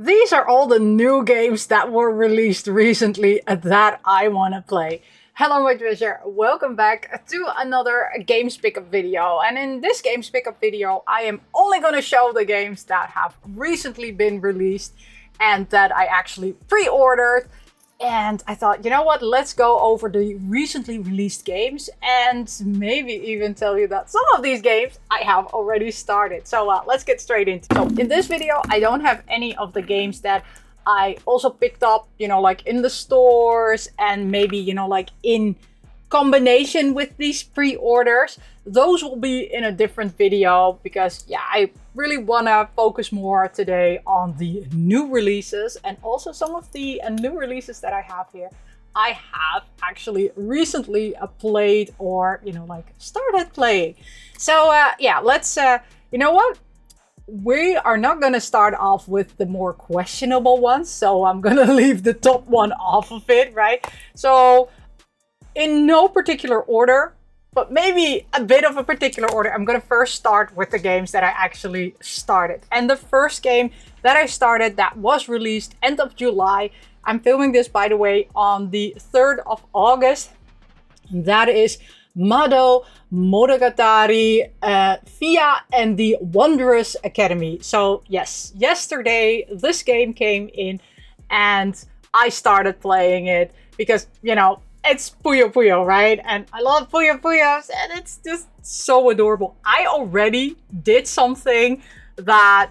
These are all the new games that were released recently that I want to play. Hello my treasure, welcome back to another games pickup video. And in this games pickup video, I am only going to show the games that have recently been released and that I actually pre-ordered. And I thought, you know what, let's go over the recently released games and maybe even tell you that some of these games I have already started. So let's get straight into it. So in this video, I don't have any of the games that I also picked up, like in the stores and maybe, like in combination with these pre-orders. Those will be in a different video because I really want to focus more today on the new releases and also some of the new releases that I have here. I have actually recently played or, started playing. So let's, you know what? We are not going to start off with the more questionable ones. So I'm going to leave the top one off of it, right? So in no particular order, but maybe a bit of a particular order, I'm going to first start with the games that I actually started. And the first game that I started that was released end of July. I'm filming this, by the way, on the 3rd of August. That is Mado Monogatari Via and the Wondrous Academy. So yes, yesterday this game came in and I started playing it because, it's Puyo Puyo, right? And I love Puyo Puyos and it's just so adorable. I already did something that,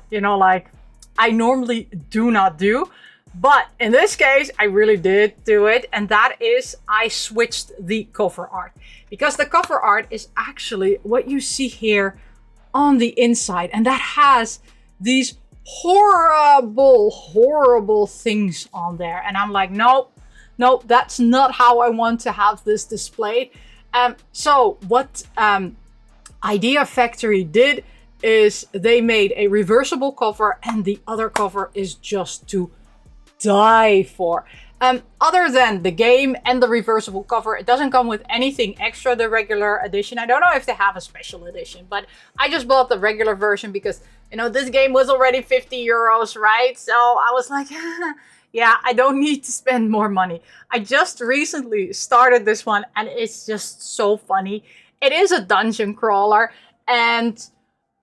I normally do not do. But in this case, I really did do it. And that is I switched the cover art. Because the cover art is actually what you see here on the inside. And that has these horrible things on there. And I'm like, nope, that's not how I want to have this displayed. So what Idea Factory did is they made a reversible cover and the other cover is just to die for. Other than the game and the reversible cover, it doesn't come with anything extra, the regular edition. I don't know if they have a special edition, but I just bought the regular version because, this game was already 50 euros, right? So I was like, yeah, I don't need to spend more money. I just recently started this one and it's just so funny. It is a dungeon crawler and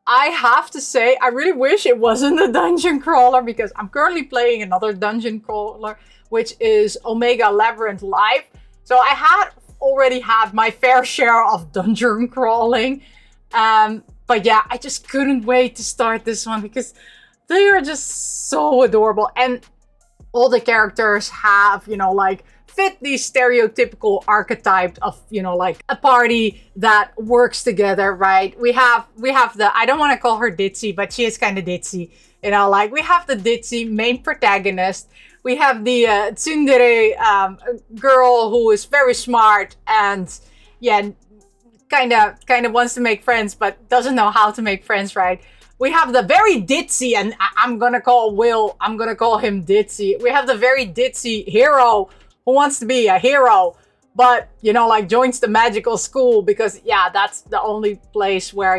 I have to say, I really wish it wasn't a dungeon crawler because I'm currently playing another dungeon crawler, which is Omega Labyrinth Live. So I had already had my fair share of dungeon crawling. But yeah, I just couldn't wait to start this one because they are just so adorable. And all the characters have, fit the stereotypical archetype of, a party that works together, right? We have the, I don't want to call her ditzy, but she is kind of ditzy. We have the ditzy main protagonist. We have the tsundere girl who is very smart and, kind of wants to make friends, but doesn't know how to make friends, right? We have the very ditzy, and I'm going to call him ditzy. We have the very ditzy hero who wants to be a hero, but, joins the magical school because, that's the only place where,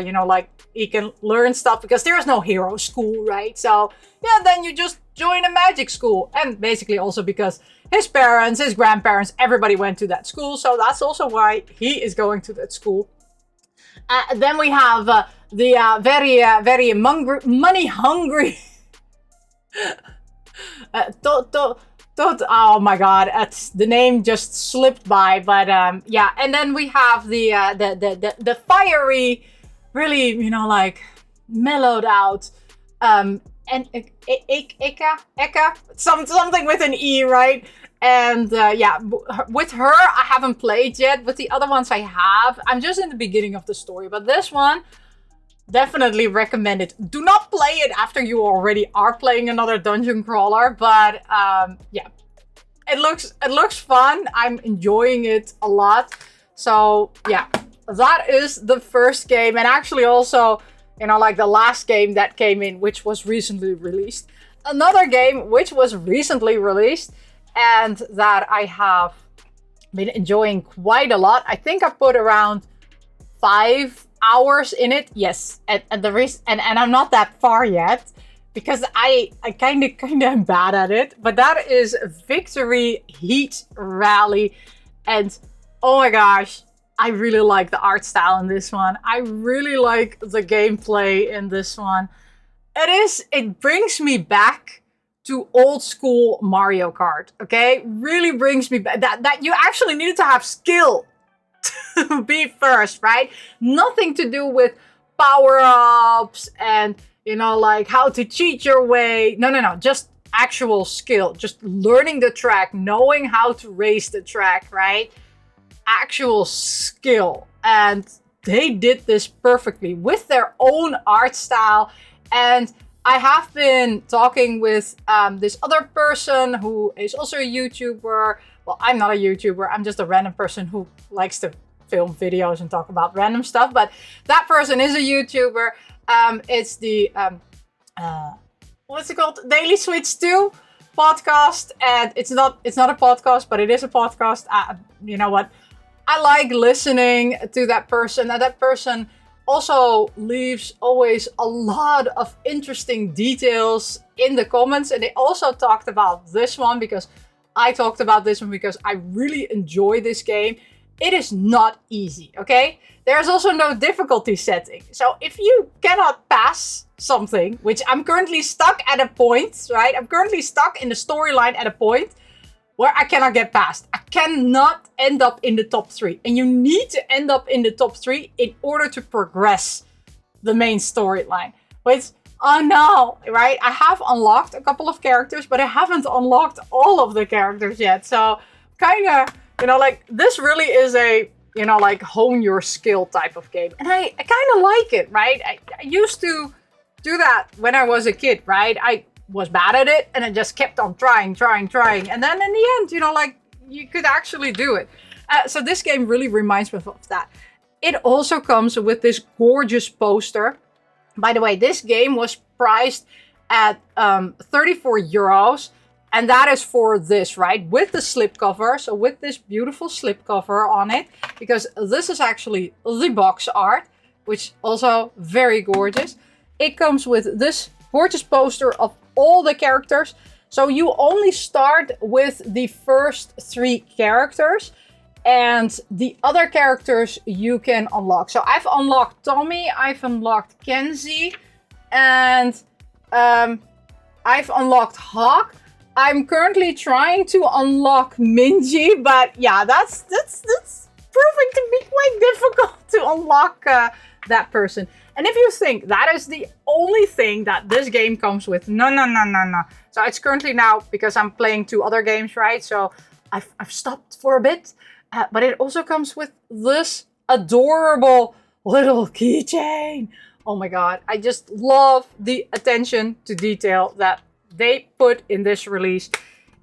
he can learn stuff because there is no hero school, right? So, then you just join a magic school. And basically also because his parents, his grandparents, everybody went to that school. So that's also why he is going to that school. Then we have the very money-hungry oh my god, the name just slipped by, but and then we have the fiery, really, mellowed out and Eka, something with an E, right? And with her I haven't played yet. With the other ones I have. I'm just in the beginning of the story, but this one definitely recommend it. Do not play it after you already are playing another dungeon crawler, but it looks fun. I'm enjoying it a lot. So that is the first game, and actually also the last game that came in, which was recently released. Another game which was recently released and that I have been enjoying quite a lot. I think I put around 5 hours in it. Yes, and I'm not that far yet. because I kind of am bad at it, but that is Victory Heat Rally. And oh my gosh, I really like the art style in this one. I really like the gameplay in this one. It brings me back to old school Mario Kart, okay? Really brings me back. That you actually needed to have skill to be first, right? Nothing to do with power-ups and, you know, like how to cheat your way. No. Just actual skill. Just learning the track, knowing how to race the track, right? Actual skill. And they did this perfectly with their own art style. And I have been talking with this other person who is also a YouTuber. Well, I'm not a YouTuber. I'm just a random person who likes to film videos and talk about random stuff. But that person is a YouTuber. It's the, what's it called? Daily Switch 2 podcast. And it's not a podcast, but it is a podcast. You know what? I like listening to that person. And that person also leaves always a lot of interesting details in the comments. And they also talked about this one because I talked about this one because I really enjoy this game. It is not easy, okay? There's also no difficulty setting. So if you cannot pass something, which I'm currently stuck at a point, right? I'm currently stuck in the storyline at a point where I cannot get past. I cannot end up in the top 3. And you need to end up in the top 3 in order to progress the main storyline. Which, oh no, right? I have unlocked a couple of characters, but I haven't unlocked all of the characters yet. So kind of, you know, like this really is a, you know, like hone your skill type of game. And I kind of like it, right? I used to do that when I was a kid, right? I was bad at it and I just kept on trying. And then in the end, you know, like you could actually do it. So this game really reminds me of that. It also comes with this gorgeous poster. By the way, this game was priced at 34 euros. And that is for this, right? With the slipcover. So with this beautiful slipcover on it. Because this is actually the box art, which also very gorgeous. It comes with this gorgeous poster of all the characters. So you only start with the first 3 characters. And the other characters you can unlock. So I've unlocked Tommy. I've unlocked Kenzie. And I've unlocked Hawk. I'm currently trying to unlock Minji, but yeah, that's proving to be quite difficult to unlock that person. And if you think that is the only thing that this game comes with, no. So it's currently now, because I'm playing 2 other games, right? So I've stopped for a bit, but it also comes with this adorable little keychain. Oh my God, I just love the attention to detail that they put in this release.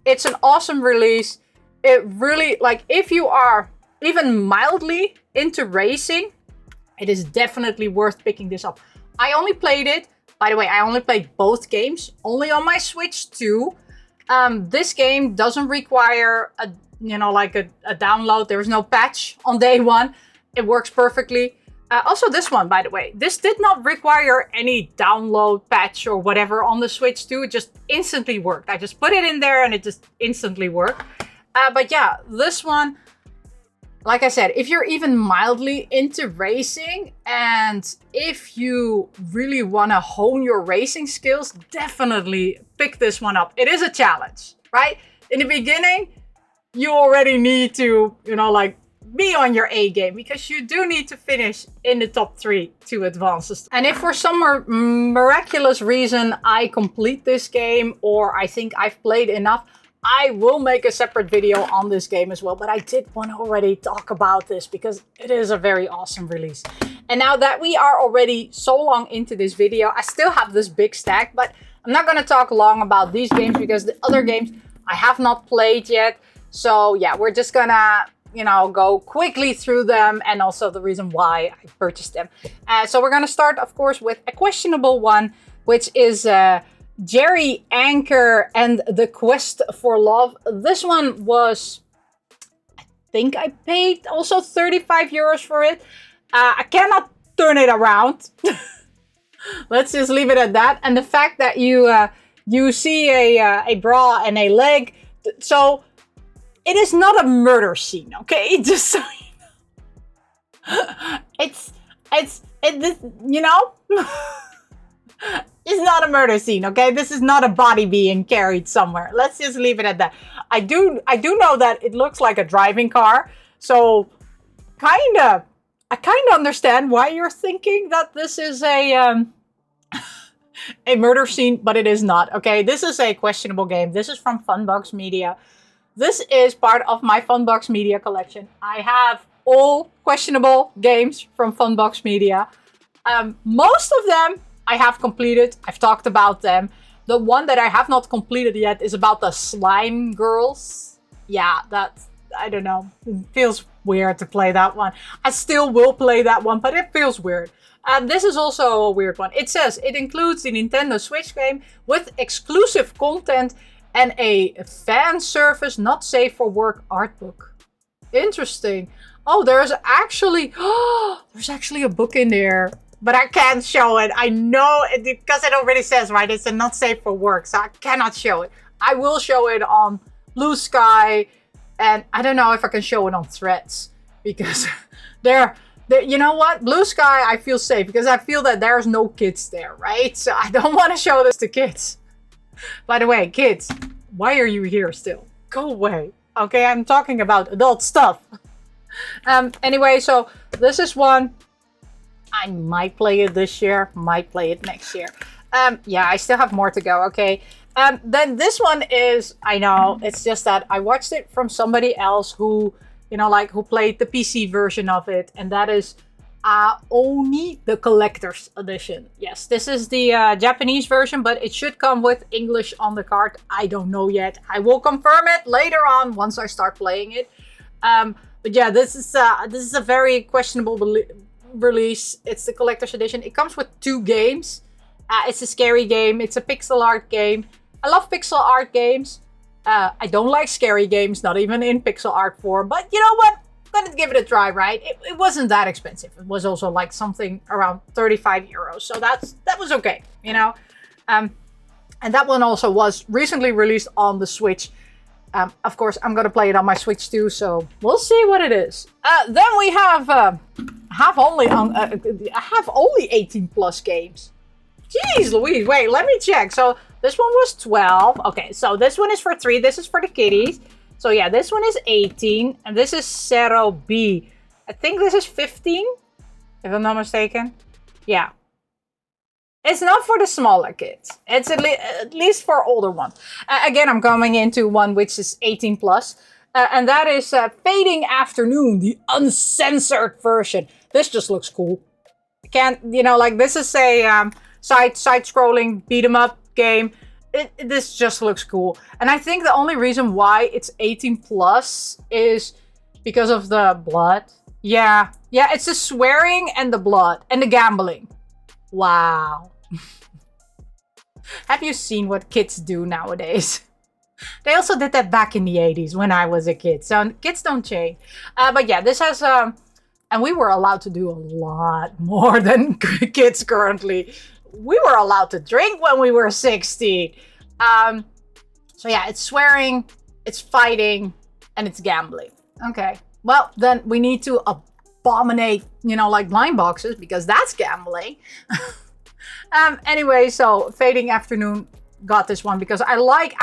It's an awesome release. It really, like, if you are even mildly into racing, it is definitely worth picking this up. I only played it, by the way, I only played both games, only on my Switch 2. This game doesn't require a download. There is no patch on day 1. It works perfectly. Also this one, by the way, this did not require any download patch or whatever on the Switch 2. It just instantly worked. I just put it in there and it just instantly worked. But yeah, this one, like I said, if you're even mildly into racing and if you really want to hone your racing skills, definitely pick this one up. It is a challenge, right? In the beginning, you already need to, be on your A game because you do need to finish in the top 3 to advance. And if for some miraculous reason I complete this game or I think I've played enough, I will make a separate video on this game as well. But I did want to already talk about this because it is a very awesome release. And now that we are already so long into this video, I still have this big stack, but I'm not going to talk long about these games because the other games I have not played yet. So yeah, we're just gonna go quickly through them and also the reason why I purchased them. So we're going to start, of course, with a questionable one, which is Jerry Anchor and the Quest for Love. This one was, I think I paid also 35 euros for it. I cannot turn it around. Let's just leave it at that. And the fact that you see a bra and a leg, so it is not a murder scene, okay? Just so you know. You know, it's not a murder scene, okay? This is not a body being carried somewhere. Let's just leave it at that. I do know that it looks like a driving car, so I kind of understand why you're thinking that this is a murder scene, but it is not, okay? This is a questionable game. This is from Funbox Media. This is part of my Funbox Media collection. I have all questionable games from Funbox Media. Most of them I have completed. I've talked about them. The one that I have not completed yet is about the slime girls. Yeah, that's, I don't know. It feels weird to play that one. I still will play that one, but it feels weird. This is also a weird one. It says it includes the Nintendo Switch game with exclusive content and a fan service not safe for work art book. Interesting. Oh, there's actually a book in there, but I can't show it. I know it because it already says, right, it's a not safe for work, so I cannot show it. I will show it on BlueSky, and I don't know if I can show it on Threads because there, you know what? BlueSky, I feel safe because I feel that there's no kids there, right? So I don't want to show this to kids. By the way, kids, why are you here still? Go away. Okay, I'm talking about adult stuff. Anyway, so this is one. I might play it this year, might play it next year. Yeah, I still have more to go, okay? Then this one is, I know, it's just that I watched it from somebody else who, you know, like, who played the PC version of it, and that is Oni, the Collector's Edition. Yes, this is the Japanese version, but it should come with English on the card. I don't know yet. I will confirm it later on once I start playing it. But yeah, this is a very questionable release. It's the Collector's Edition. It comes with 2 games. It's a scary game. It's a pixel art game. I love pixel art games. I don't like scary games, not even in pixel art form. But you know what? I'm gonna give it a try, right? It wasn't that expensive. It was also like something around 35 euros. So that was okay, you know? And that one also was recently released on the Switch. Of course, I'm gonna play it on my Switch too, so we'll see what it is. Then we have only 18 plus games. Jeez Louise, wait, let me check. So this one was 12. Okay, so this one is for 3. This is for the kiddies. So yeah, this one is 18, and this is Zero B. I think this is 15, if I'm not mistaken. Yeah. It's not for the smaller kids. It's at least for older ones. Again, I'm coming into one which is 18 plus. And that is Fading Afternoon, the uncensored version. This just looks cool. This is a side-scrolling beat-em-up game. This just looks cool. And I think the only reason why it's 18 plus is because of the blood. Yeah, it's the swearing and the blood and the gambling. Wow. Have you seen what kids do nowadays? They also did that back in the 80s when I was a kid. So kids don't change. But yeah, this has... and we were allowed to do a lot more than kids currently. We were allowed to drink when we were 16. So yeah, it's swearing, it's fighting, and it's gambling. Okay. Well, then we need to abominate, like blind boxes, because that's gambling. Anyway, so Fading Afternoon got this one because I like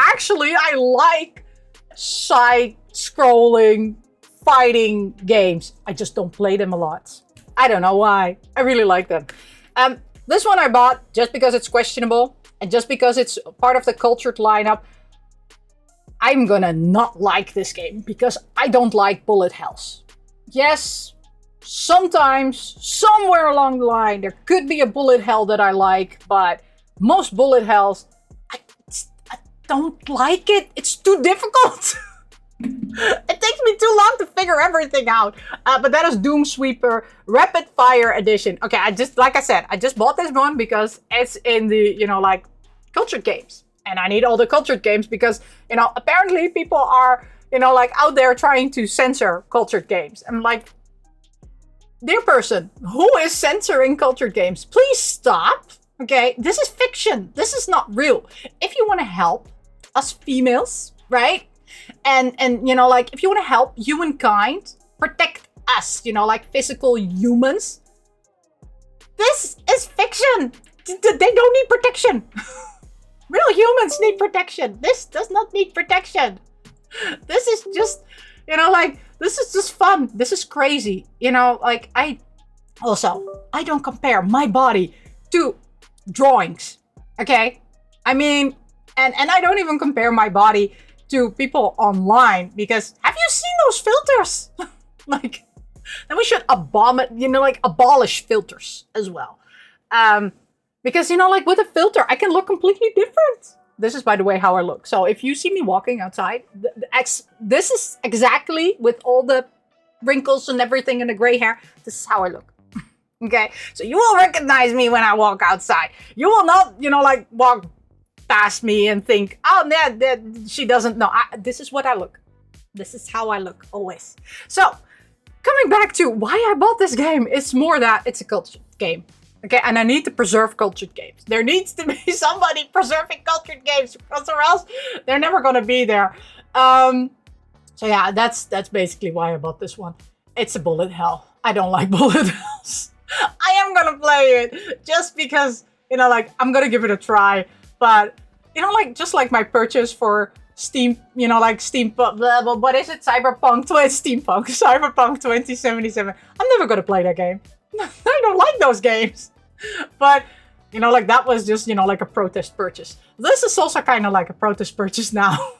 side-scrolling fighting games. I just don't play them a lot. I don't know why. I really like them. This one I bought just because it's questionable and just because it's part of the cultured lineup. I'm gonna not like this game because I don't like bullet hells. Yes, sometimes, somewhere along the line, there could be a bullet hell that I like, but most bullet hells, I don't like it. It's too difficult. It takes me too long to figure everything out. But that is Doom Sweeper Rapid Fire Edition. Okay, I just bought this one because it's in the, cultured games. And I need all the cultured games because, apparently people are, out there trying to censor cultured games. I'm like, dear person, who is censoring cultured games? Please stop. Okay, this is fiction. This is not real. If you want to help us females, right? And you know, like if you want to help humankind, protect us, you know, like physical humans, this is fiction. They don't need protection. Real humans need protection. This does not need protection. This is just, you know, like, this is just fun. This is crazy. You know, like, I don't compare my body to drawings. Okay? I mean, and I don't even compare my body to people online, because have you seen those filters? Like, then we should abolish filters as well. Because, you know, like with a filter, I can look completely different. This is, by the way, how I look. So if you see me walking outside, this is exactly with all the wrinkles and everything and the gray hair. This is how I look. Okay? So you will recognize me when I walk outside. You will not, you know, like walk past me and think, oh, she doesn't know. This is what I look. This is how I look always. So coming back to why I bought this game, it's more that it's a cultured game. Okay, and I need to preserve cultured games. There needs to be somebody preserving cultured games, because or else they're never gonna be there. So yeah, that's basically why I bought this one. It's a bullet hell. I don't like bullet hells. I am gonna play it just because, you know, like I'm gonna give it a try. But you know, like just like my purchase for Steam, you know, like Steampunk, what is it? Cyberpunk 2077. I'm never gonna play that game. I don't like those games. But, you know, like that was just, you know, like a protest purchase. This is also kind of like a protest purchase now.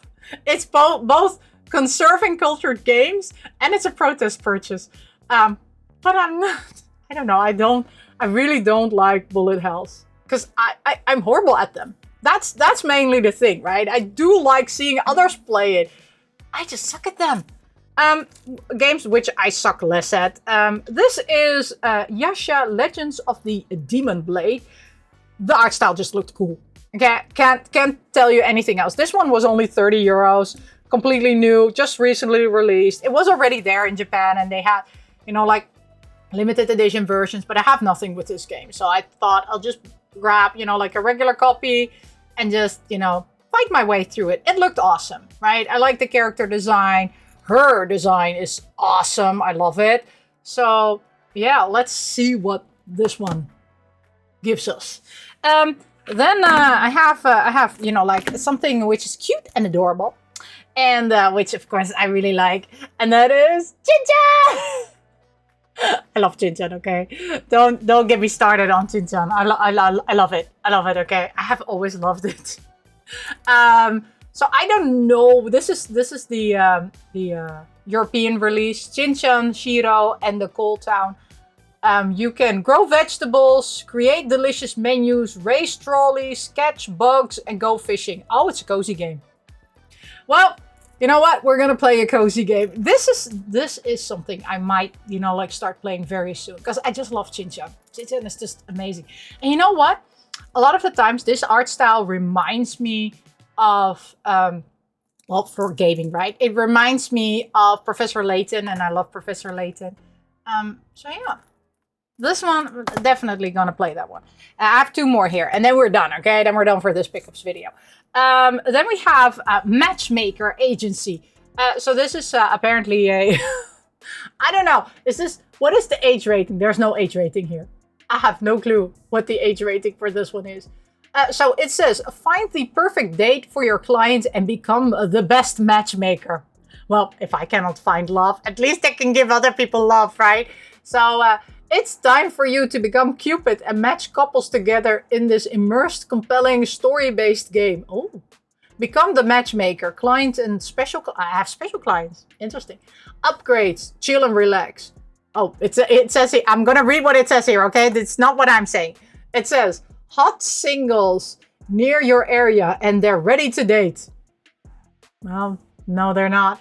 It's both conserving cultured games and it's a protest purchase. But I'm not, I don't know. I really don't like bullet hells because I'm horrible at them. That's mainly the thing, right? I do like seeing others play it. I just suck at them. Games which I suck less at. This is Yasha Legends of the Demon Blade. The art style just looked cool. Okay, can't tell you anything else. This one was only 30 euros, completely new, just recently released. It was already there in Japan, and they had, you know, like limited edition versions, but I have nothing with this game. So I thought I'll just grab, you know, like a regular copy and just, you know, fight my way through it. It looked awesome, right? I like the character design. Her design is awesome. I love it. So yeah, let's see what this one gives us. Then I have, you know, like something which is cute and adorable, and which of course I really like, and that is Chinchan. I love Chinchan. Okay, don't get me started on Chinchan. I love it. I love it. Okay, I have always loved it. So I don't know. This is the European release, Chinchan, Shiro, and the Cold Town. You can grow vegetables, create delicious menus, race trolleys, catch bugs, and go fishing. Oh, it's a cozy game. Well, you know what? We're gonna play a cozy game. This is something I might, you know, like start playing very soon, because I just love Chinchan. Chinchan is just amazing. And you know what? A lot of the times, this art style reminds me of, well, for gaming, right? It reminds me of Professor Layton, and I love Professor Layton. So yeah. This one, definitely gonna play that one. I have two more here, and then we're done, okay? Then we're done for this pickups video. Then we have Matchmaker Agency. So this is apparently a... I don't know. What is the age rating? There's no age rating here. I have no clue what the age rating for this one is. So it says, find the perfect date for your client and become the best matchmaker. Well, if I cannot find love, at least I can give other people love, right? So... it's time for you to become Cupid and match couples together in this immersed, compelling, story-based game. Oh, become the matchmaker, client and special. I have special clients. Interesting. Upgrades, chill and relax. Oh, it says here. I'm gonna read what it says here. Okay, it's not what I'm saying. It says hot singles near your area and they're ready to date. Well, no, they're not.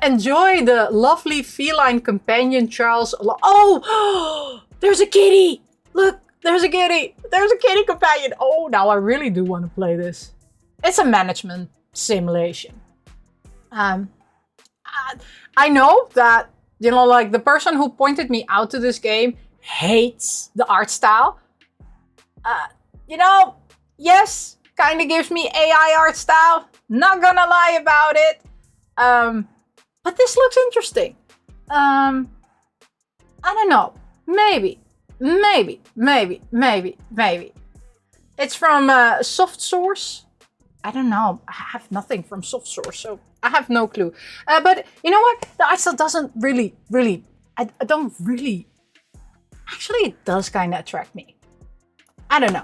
Enjoy the lovely feline companion Charles. Oh, there's a kitty. Look, there's a kitty. There's a kitty companion. Oh, now I really do want to play this. It's a management simulation. I know that, you know, like the person who pointed me out to this game hates the art style. you know, yes, kind of gives me AI art style. Not gonna lie about it. But this looks interesting. I don't know. Maybe. It's from Soft Source. I don't know. I have nothing from Soft Source, so I have no clue. But you know what? The art style doesn't really. I don't really. Actually, it does kind of attract me. I don't know.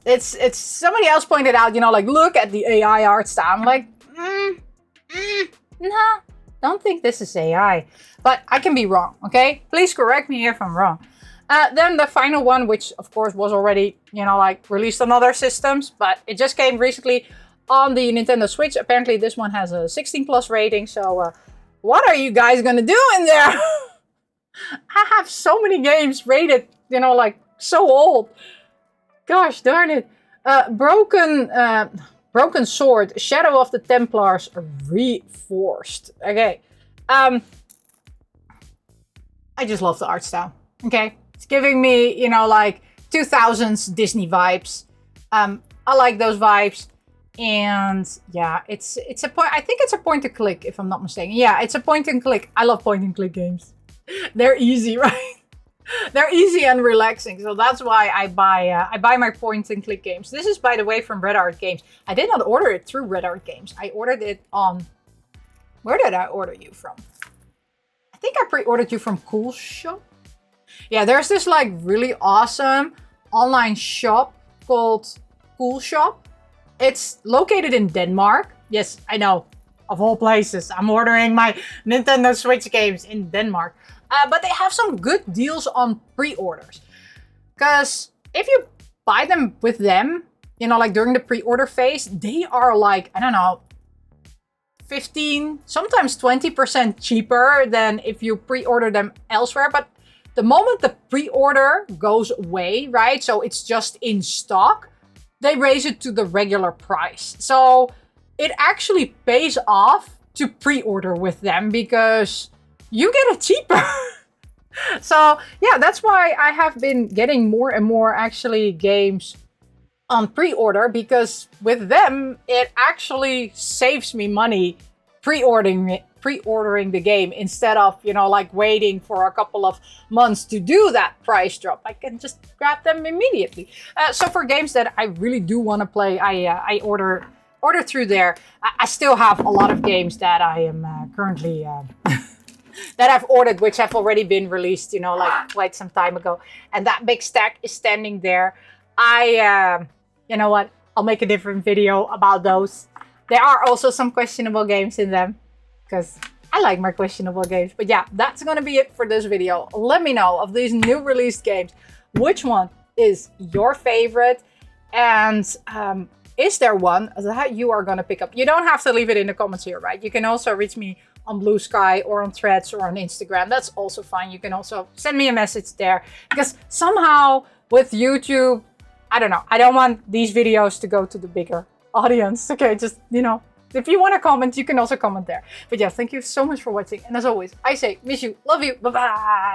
It's somebody else pointed out, you know, like, look at the AI art style. I'm like, no, don't think this is AI. But I can be wrong, okay? Please correct me if I'm wrong. Then the final one, which of course was already, you know, like released on other systems, but it just came recently on the Nintendo Switch. Apparently this one has a 16+ rating. So what are you guys gonna do in there? I have so many games rated, you know, like so old. Gosh darn it. Broken Sword, Shadow of the Templars Reforged. Okay. I just love the art style. Okay. It's giving me, you know, like 2000s Disney vibes. I like those vibes. And yeah, it's a point. I think it's a point and click, if I'm not mistaken. Yeah, it's a point and click. I love point and click games. They're easy, right? They're easy and relaxing, so that's why I buy my point and click games. This is, by the way, from Red Art Games. I did not order it through Red Art Games. I ordered it on... Where did I order you from? I think I pre-ordered you from Cool Shop. Yeah, there's this like really awesome online shop called Cool Shop. It's located in Denmark. Yes, I know. Of all places, I'm ordering my Nintendo Switch games in Denmark. But they have some good deals on pre-orders. Because if you buy them with them, you know, like during the pre-order phase, they are like, I don't know, 15, sometimes 20% cheaper than if you pre-order them elsewhere. But the moment the pre-order goes away, right? So it's just in stock, they raise it to the regular price. So it actually pays off to pre-order with them because you get it cheaper. So yeah, that's why I have been getting more and more actually games on pre-order, because with them it actually saves me money pre-ordering the game instead of, you know, like waiting for a couple of months to do that price drop. I can just grab them immediately. So for games that I really do want to play, I order through there. I still have a lot of games that I am currently that I've ordered, which have already been released, you know, like quite some time ago. And that big stack is standing there. You know what? I'll make a different video about those. There are also some questionable games in them, because I like my questionable games. But yeah, that's going to be it for this video. Let me know, of these new released games, which one is your favorite? And is there one that you are going to pick up? You don't have to leave it in the comments here, right? You can also reach me on BlueSky or on Threads or on Instagram. That's also fine. You can also send me a message there, because somehow with YouTube, I don't know, I don't want these videos to go to the bigger audience. Okay, just, you know, if you want to comment, you can also comment there. But yeah, thank you so much for watching. And as always, I say, miss you, love you, bye-bye.